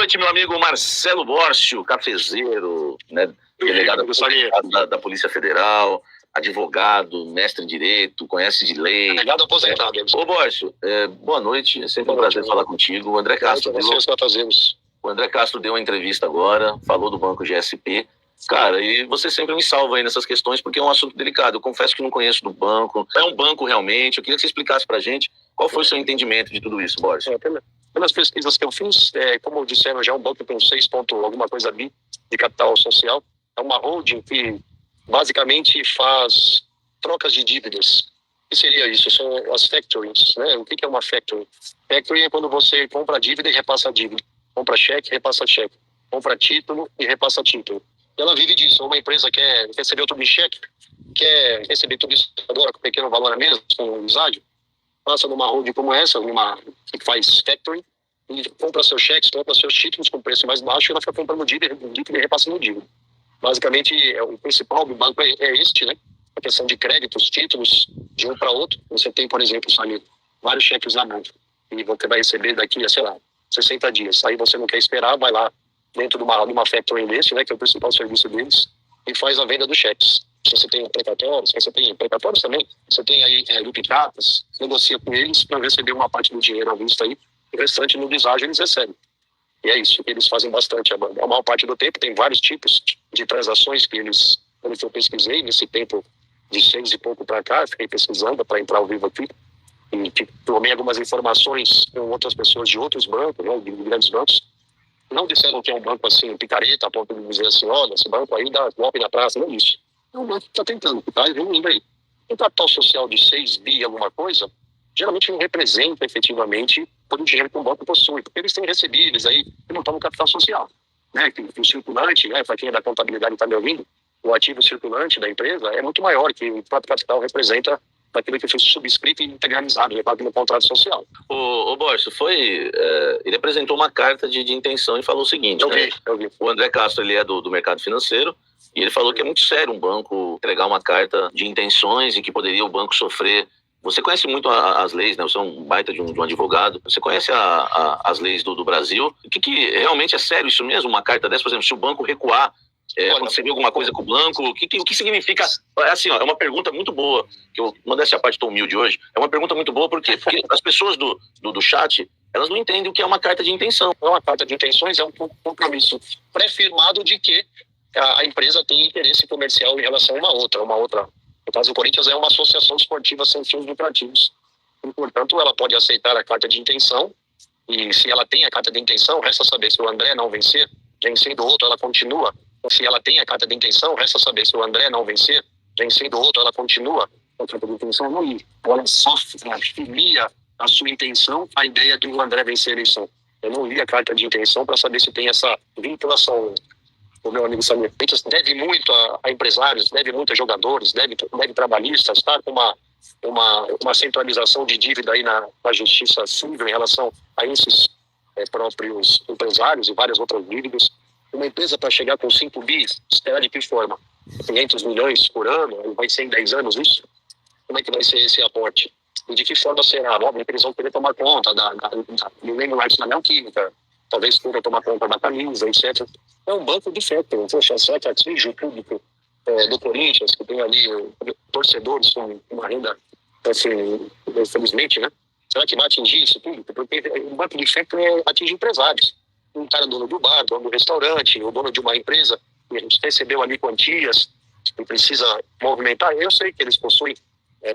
noite, meu amigo Marcelo Bórcio, cafezeiro, né, delegado da Polícia Federal, advogado, mestre em Direito, conhece de lei. Delegado aposentado. Ô, Bórcio, boa noite, é sempre um prazer falar contigo. O André Castro deu uma entrevista agora, falou do Banco GSP. Cara, e você sempre me salva aí nessas questões, porque é um assunto delicado. Eu confesso que não conheço do banco. É um banco realmente? Eu queria que você explicasse pra gente qual foi o seu entendimento de tudo isso, Bórcio. Pelas pesquisas que eu fiz, como disseram, já é um banco que tem 6 ponto alguma coisa bi de capital social. É uma holding que basicamente faz trocas de dívidas. O que seria isso? São as factorings, né? O que é uma factoring? Factoring é quando você compra dívida e repassa a dívida. Compra cheque, repassa cheque. Compra título e repassa título. E ela vive disso. Uma empresa quer receber tudo em cheque, quer receber tudo isso agora com pequeno valor a menos, com usádio, passa numa holding como essa, que faz factoring, e compra seus cheques, compra seus títulos com preço mais baixo, e ela fica comprando dívida e repassando dívida. Basicamente, o principal do banco é este, né? A questão de créditos, títulos, de um para outro. Você tem, por exemplo, vários cheques na mão, e você vai receber daqui a, 60 dias. Aí você não quer esperar, vai lá dentro de uma factoring desse, né, que é o principal serviço deles, e faz a venda dos cheques. Se você tem precatórios, também, você tem aí duplicatas, negocia com eles para receber uma parte do dinheiro à vista aí, e o restante no deságio eles recebem. E é isso, eles fazem bastante. A maior parte do tempo tem vários tipos de transações que eles, quando eu pesquisei, nesse tempo de 6 e pouco para cá, fiquei pesquisando para entrar ao vivo aqui, e tomei algumas informações com outras pessoas de outros bancos, né, de grandes bancos. Não disseram que é um banco assim, picareta, a ponto de dizer assim, olha, esse banco aí dá golpe na praça, não disse. É um banco que está tentando, está evoluindo aí. Um capital social de 6 bi alguma coisa, geralmente não representa efetivamente todo o dinheiro que um banco possui, porque eles têm recebíveis aí que não estão no capital social. Né? Que o circulante, né, para quem é da contabilidade está me ouvindo, o ativo circulante da empresa é muito maior que o próprio capital representa daquilo que foi subscrito e integralizado, levado no contrato social. O Bórcio, ele apresentou uma carta de intenção e falou o seguinte, eu vi. O André Castro, ele é do mercado financeiro, e ele falou que é muito sério um banco entregar uma carta de intenções e que poderia o banco sofrer. Você conhece muito as leis, né? Você é um baita de um advogado. Você conhece as leis do Brasil. O que realmente é sério isso mesmo? Uma carta dessa, por exemplo, se o banco recuar, acontecer alguma coisa com o banco, o que significa? Assim, é uma pergunta muito boa, que eu modéstia à parte, estou humilde hoje. É uma pergunta muito boa, por quê? Porque as pessoas do chat, elas não entendem o que é uma carta de intenção. Uma carta de intenções é um compromisso pré-firmado de que a empresa tem interesse comercial em relação a uma outra. No caso do Corinthians, é uma associação esportiva sem fins lucrativos. E, portanto, ela pode aceitar a carta de intenção, e se ela tem a carta de intenção, resta saber se o André não vencer, vencendo o outro, ela continua. Se ela tem a carta de intenção, resta saber se o André não vencer, vencendo o outro, ela continua. A carta de intenção não ir. Ela só filia a sua intenção à ideia de o André vencer a eleição. Eu não li a carta de intenção para saber se tem essa vinculação. O meu amigo Samir Freitas deve muito a empresários, deve muito a jogadores, deve trabalhistas, está com uma centralização de dívida aí na justiça civil em relação a esses próprios empresários e várias outras dívidas. Uma empresa para chegar com 5 bi, será de que forma? 500 milhões por ano, vai ser em 10 anos isso? Como é que vai ser esse aporte? E de que forma será? Óbvio que eles vão querer tomar conta do name rights da Neoquímica, talvez queiram tomar conta da camisa, etc. É um banco de factoring. Poxa, será que atinge o público do Corinthians, que tem ali torcedores com uma renda, assim, infelizmente, né? Será que vai atingir esse público? Porque o banco de factoring atinge empresários. Um cara dono do bar, dono do restaurante, o dono de uma empresa, que a gente recebeu ali quantias e precisa movimentar. Eu sei que eles possuem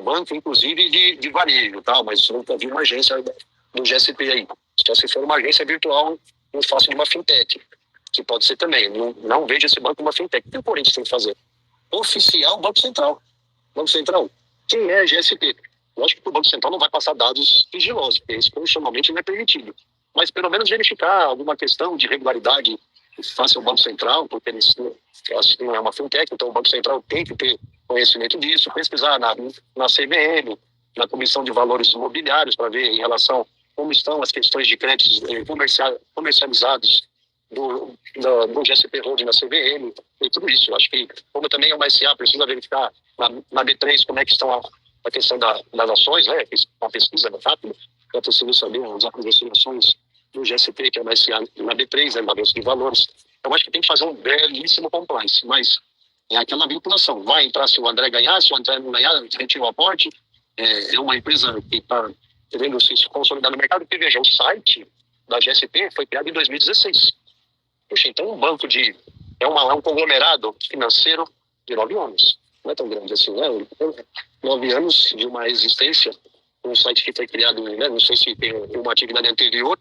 banco, inclusive, de varejo, tal, mas nunca vi uma agência do GSP aí. Então, se for uma agência virtual, não faço de uma fintech, que pode ser também. Não vejo esse banco como uma fintech. O que o Corinthians tem que fazer? Oficial Banco Central. Banco Central. Quem é GSP? Lógico que o Banco Central não vai passar dados sigilosos, porque isso constitucionalmente não é permitido. Mas pelo menos verificar alguma questão de regularidade face ao Banco Central, porque eles não é uma fintech, então o Banco Central tem que ter conhecimento disso, pesquisar na CVM, na Comissão de Valores Imobiliários, para ver em relação como estão as questões de créditos comercializados do GSP Holding na CVM e tudo isso. Eu acho que, como também é uma SA, precisa verificar na B3 como é que estão a questão das ações, né? Uma pesquisa rápida, é possível saber as investigações do GSP, que é na SA, na B3, na Bolsa de Valores. Eu acho que tem que fazer um belíssimo compliance, mas é aquela vinculação. Vai entrar se o André ganhar, se o André não ganhar, retira o aporte. É uma empresa que está querendo se consolidar no mercado, porque veja, o site da GSP foi criado em 2016. Puxa, então um banco é um conglomerado financeiro de 9 anos. Não é tão grande assim, né? 9 anos de uma existência, um site que foi criado, né? Não sei se tem uma atividade anterior,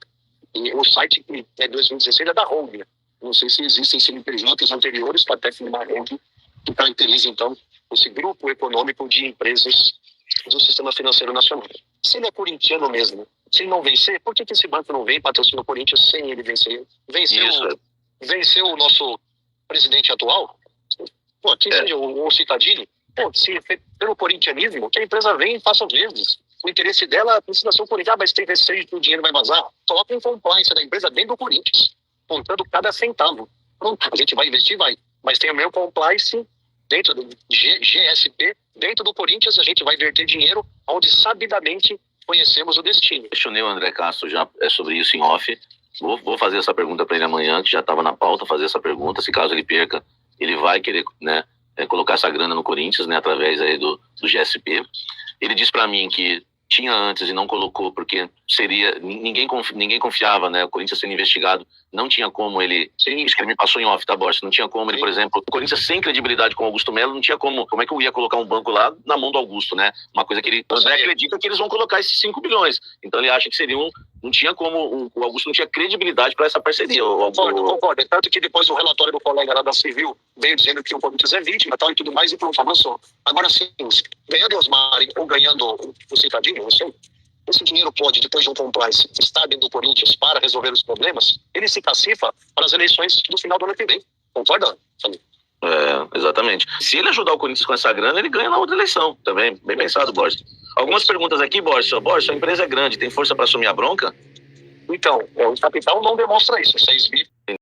e o site que é 2016 é da holding. Não sei se existem CNPJs anteriores para até firmar holding, que caracteriza, então, esse grupo econômico de empresas do sistema financeiro nacional. Se ele é corintiano mesmo, se ele não vencer, por que esse banco não vem patrocinar o Corinthians sem ele vencer? Venceu o nosso presidente atual, pô, aqui seja o Cittadini, pô, se pelo corintianismo, que a empresa vem e faça vezes. O interesse dela precisa ser o Corinthians, mas tem receio que o dinheiro vai vazar. Coloca um compliance da empresa dentro do Corinthians, contando cada centavo. Pronto, a gente vai investir, vai. Mas tem o meu compliance dentro do GSP, dentro do Corinthians, a gente vai verter dinheiro onde sabidamente conhecemos o destino. Questionei o André Castro já sobre isso em off. Vou fazer essa pergunta para ele amanhã, que já estava na pauta, fazer essa pergunta. Se caso ele perca, ele vai querer, né, colocar essa grana no Corinthians, né, através aí do GSP. Ele disse para mim que tinha antes e não colocou porque ninguém confiava, né, o Corinthians sendo investigado, não tinha como ele, isso que ele me passou em off, tá, Borges, não tinha como ele, por exemplo, o Corinthians sem credibilidade com o Augusto Melo, não tinha como é que eu ia colocar um banco lá na mão do Augusto, né, uma coisa que o André acredita que eles vão colocar esses 5 bilhões, então ele acha que seria não tinha como, o Augusto não tinha credibilidade para essa parceria. Concordo, tanto que depois o relatório do colega lá da Civil veio dizendo que o Corinthians é vítima tal, e tudo mais, e pronto, avançou. Agora sim, ganhando o Osmar ou ganhando o Cittadini, não sei, esse dinheiro pode, depois de um compliance, estar dentro do Corinthians para resolver os problemas, ele se cacifa para as eleições do final do ano que vem. Concorda, Samir? Exatamente. Se ele ajudar o Corinthians com essa grana, ele ganha na outra eleição. Também, bem pensado, Borges. Borges perguntas aqui, Borges, a empresa é grande, tem força para assumir a bronca? Então, o capital não demonstra isso. 6 bi